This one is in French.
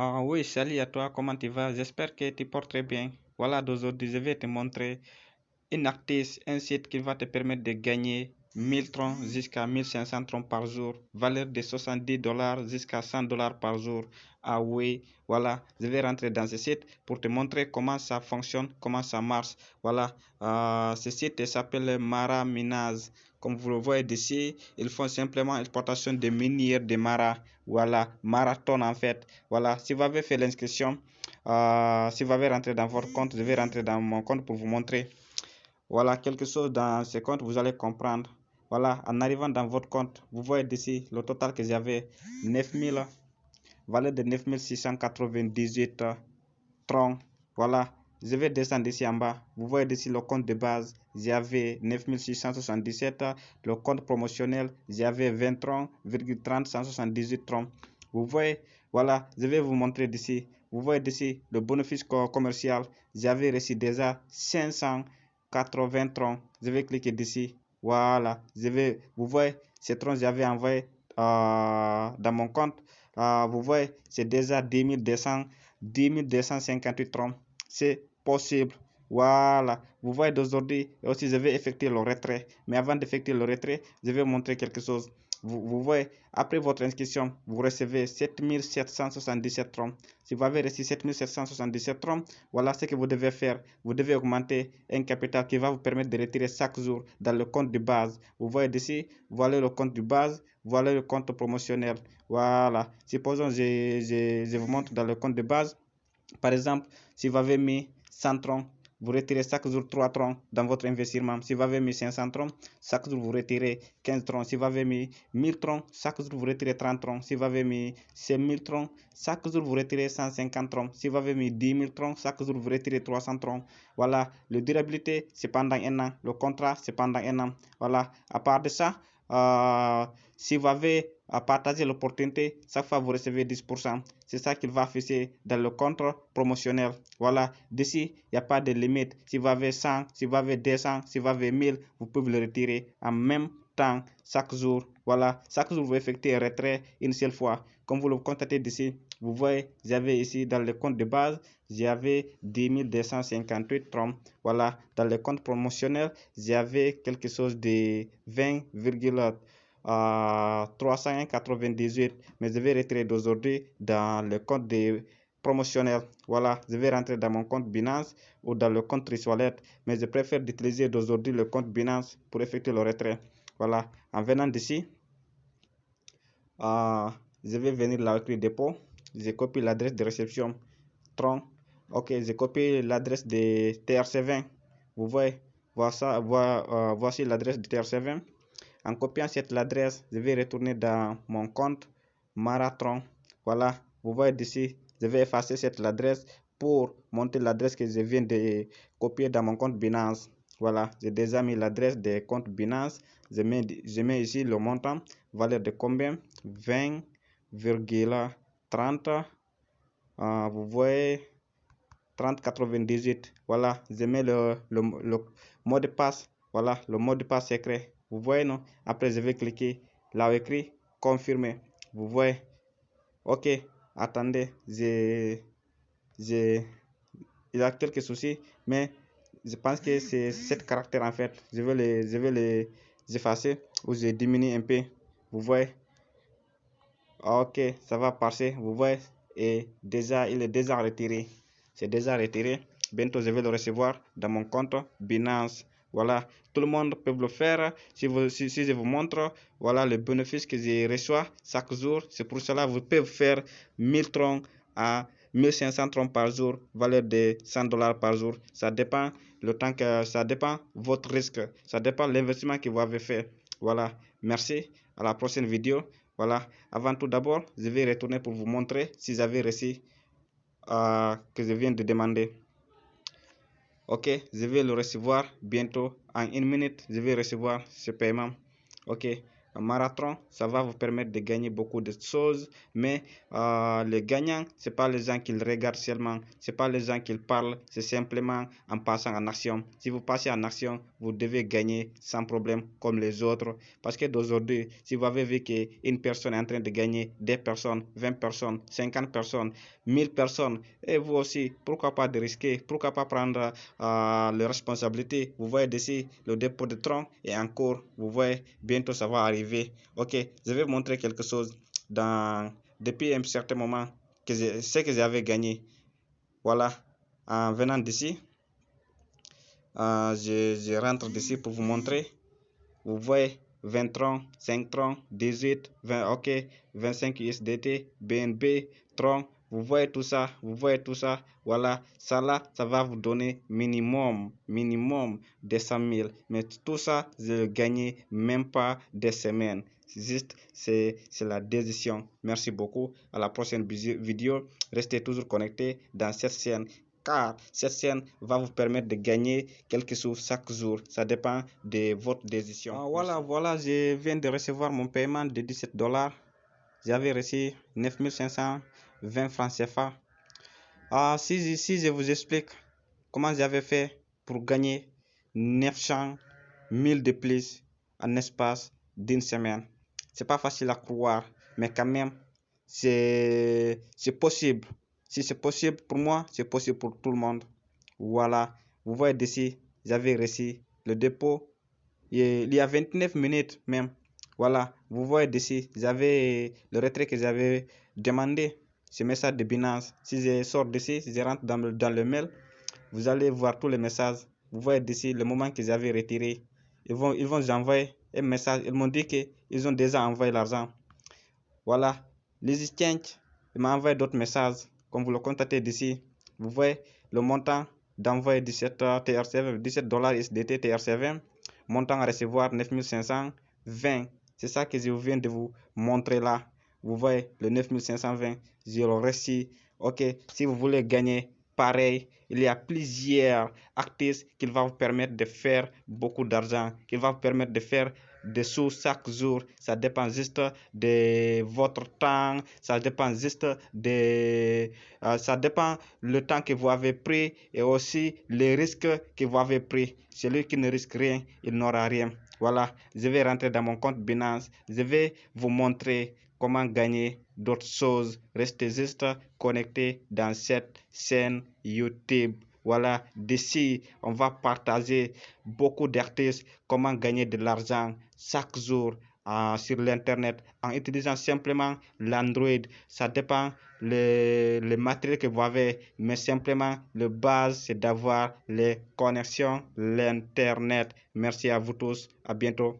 Ah oui, salut à toi, comment tu vas? J'espère que tu portes très bien. Voilà, d'aujourd'hui, je vais te montrer une artiste, un site qui va te permettre de gagner 1000 troncs jusqu'à 1500 troncs par jour, valeur de 70 dollars jusqu'à 100 dollars par jour. Ah oui, voilà, je vais rentrer dans ce site pour te montrer comment ça fonctionne, comment ça marche. Voilà, ce site s'appelle Mara Minaz. Comme vous le voyez d'ici, ils font simplement l'exportation de minières de Mara. Voilà, marathon en fait. Voilà, si vous avez fait l'inscription, si vous avez rentré dans votre compte, je vais rentrer dans mon compte pour vous montrer. Voilà, quelque chose dans ce compte, vous allez comprendre. Voilà, en arrivant dans votre compte, vous voyez ici le total que j'avais, 9000, valeur de 9698 troncs. Voilà, je vais descendre ici en bas. Vous voyez ici le compte de base, j'avais 9677. Le compte promotionnel, j'avais 20 troncs, 178 troncs. Vous voyez, voilà, je vais vous montrer d'ici. Vous voyez ici le bénéfice commercial, j'avais reçu déjà 580 troncs. Je vais cliquer d'ici. Voilà, vous voyez, ces troncs j'avais envoyé dans mon compte. Vous voyez, c'est déjà 10 258 troncs. C'est possible. Voilà, vous voyez d'aujourd'hui. Aussi, je vais effectuer le retrait. Mais avant d'effectuer le retrait, je vais montrer quelque chose. Vous voyez, après votre inscription, vous recevez 7777 troncs. Si vous avez reçu 7777 troncs, voilà ce que vous devez faire. Vous devez augmenter un capital qui va vous permettre de retirer chaque jour dans le compte de base. Vous voyez ici, voilà le compte de base, voilà le compte promotionnel. Voilà, supposons je vous montre dans le compte de base. Par exemple, si vous avez mis 100 troncs, vous retirez chaque jour 3 troncs dans votre investissement. Si vous avez mis 500 troncs, chaque jour vous retirez 15 troncs. Si vous avez mis 1000 troncs, chaque jour vous retirez 30 troncs. Si vous avez mis 5000 troncs, chaque jour vous retirez 150 troncs. Si vous avez mis 10 000 troncs, chaque jour vous retirez 300 troncs. Voilà, la durabilité c'est pendant un an. Le contrat c'est pendant un an. Voilà, à part de ça, si vous avez partagé l'opportunité, chaque fois vous recevez 10%. C'est ça qu'il va afficher dans le compte promotionnel. Voilà, d'ici, il n'y a pas de limite. Si vous avez 100, si vous avez 200, si vous avez 1000, vous pouvez le retirer en même temps, chaque jour. Voilà, chaque jour vous effectuez un retrait une seule fois. Comme vous le constatez d'ici, vous voyez, j'avais ici dans le compte de base, j'avais 10 258 troncs. Voilà, dans le compte promotionnel, j'avais quelque chose de 20,398, mais je vais retirer d'aujourd'hui dans le compte de promotionnel. Voilà, je vais rentrer dans mon compte Binance ou dans le compte Tristwallet, mais je préfère d'utiliser d'aujourd'hui le compte Binance pour effectuer le retrait. Voilà, en venant d'ici, je vais venir là écrire dépôt. Je copie l'adresse de réception tronc. Ok, je copie l'adresse de TRC20. Vous voyez, voici l'adresse de TRC20. En copiant cette adresse, je vais retourner dans mon compte Marathon. Voilà, vous voyez d'ici, je vais effacer cette adresse pour monter l'adresse que je viens de copier dans mon compte Binance. Voilà, j'ai déjà mis l'adresse des comptes Binance. Je mets ici le montant, valeur de combien? 20,30. Vous voyez, 30,98. Voilà, je mets le mot de passe. Voilà, le mot de passe secret. Vous voyez, non? Après, je vais cliquer là où écrit confirmer. Vous voyez? Ok, attendez, il y a quelques soucis, mais je pense que c'est 7 caractères en fait. Je vais les effacer ou je diminue un peu. Vous voyez? Ok, ça va passer. Vous voyez? Et déjà, il est déjà retiré. C'est déjà retiré. Bientôt, je vais le recevoir dans mon compte Binance. Voilà, tout le monde peut le faire. Si je vous montre, voilà le bénéfice que je reçois chaque jour. C'est pour cela que vous pouvez faire 1000 troncs à 1500 troncs par jour, valeur de 100 dollars par jour. Ça dépend le temps que ça dépend votre risque. Ça dépend l'investissement que vous avez fait. Voilà, merci. À la prochaine vidéo. Voilà, avant tout d'abord, je vais retourner pour vous montrer si j'avais reçu que je viens de demander. Ok, je vais le recevoir bientôt. En une minute, je vais recevoir ce paiement. Ok, marathon, ça va vous permettre de gagner beaucoup de choses, mais les gagnants, c'est pas les gens qui regardent seulement, c'est pas les gens qui parlent, c'est simplement en passant en action. Si vous passez en action, vous devez gagner sans problème comme les autres, parce que d'aujourd'hui, si vous avez vu qu'une personne est en train de gagner 10 personnes, 20 personnes, 50 personnes, 1000 personnes, et vous aussi, pourquoi pas de risquer, pourquoi pas prendre les responsabilités. Vous voyez d'ici le dépôt de tronc et encore, vous voyez, bientôt ça va arriver. Ok, je vais vous montrer quelque chose depuis un certain moment que ce que j'avais gagné. Voilà, en venant d'ici, je rentre d'ici pour vous montrer. Vous voyez 20 troncs, 5 troncs, 18, 20, ok, 25 USDT, BNB, troncs. Vous voyez tout ça, vous voyez tout ça. Voilà, ça là, ça va vous donner minimum des 100 000. Mais tout ça, je ne gagne même pas des semaines. Juste, c'est la décision. Merci beaucoup. À la prochaine vidéo. Restez toujours connectés dans cette chaîne, car cette chaîne va vous permettre de gagner quelque chose chaque jour. Ça dépend de votre décision. Voilà, je viens de recevoir mon paiement de 17 $. J'avais reçu 9520 francs CFA. Si je vous explique comment j'avais fait pour gagner 900 000 de plus en espace d'une semaine. C'est pas facile à croire, mais quand même, c'est possible. Si c'est possible pour moi, c'est possible pour tout le monde. Voilà, vous voyez d'ici, j'avais reçu le dépôt il y a 29 minutes même. Voilà, vous voyez d'ici, j'avais le retrait que j'avais demandé, ce message de Binance. Si je sors d'ici, si je rentre dans le mail, vous allez voir tous les messages. Vous voyez d'ici, le moment que j'avais retiré, ils vont envoyer un message. Ils m'ont dit qu'ils ont déjà envoyé l'argent. Voilà, les exchanges, ils m'ont envoyé d'autres messages. Comme vous le constatez d'ici, vous voyez le montant d'envoi 17 TRC20, 17 $ USDT TRC20, montant à recevoir 9520. C'est ça que je viens de vous montrer là. Vous voyez le 9520, je l'ai reçu. Ok, si vous voulez gagner pareil, il y a plusieurs actifs qui vont vous permettre de faire beaucoup d'argent, qui vont vous permettre de faire des sous chaque jour. Ça dépend juste de votre temps, ça dépend juste de ça dépend le temps que vous avez pris et aussi les risques que vous avez pris. Celui qui ne risque rien, il n'aura rien. Voilà, je vais rentrer dans mon compte Binance, je vais vous montrer comment gagner d'autres choses. Restez juste connectés dans cette chaîne YouTube. Voilà, d'ici, on va partager beaucoup d'artistes, comment gagner de l'argent chaque jour sur l'internet en utilisant simplement l'Android. Ça dépend le matériel que vous avez, mais simplement le base, c'est d'avoir les connexions, l'internet. Merci à vous tous, à bientôt.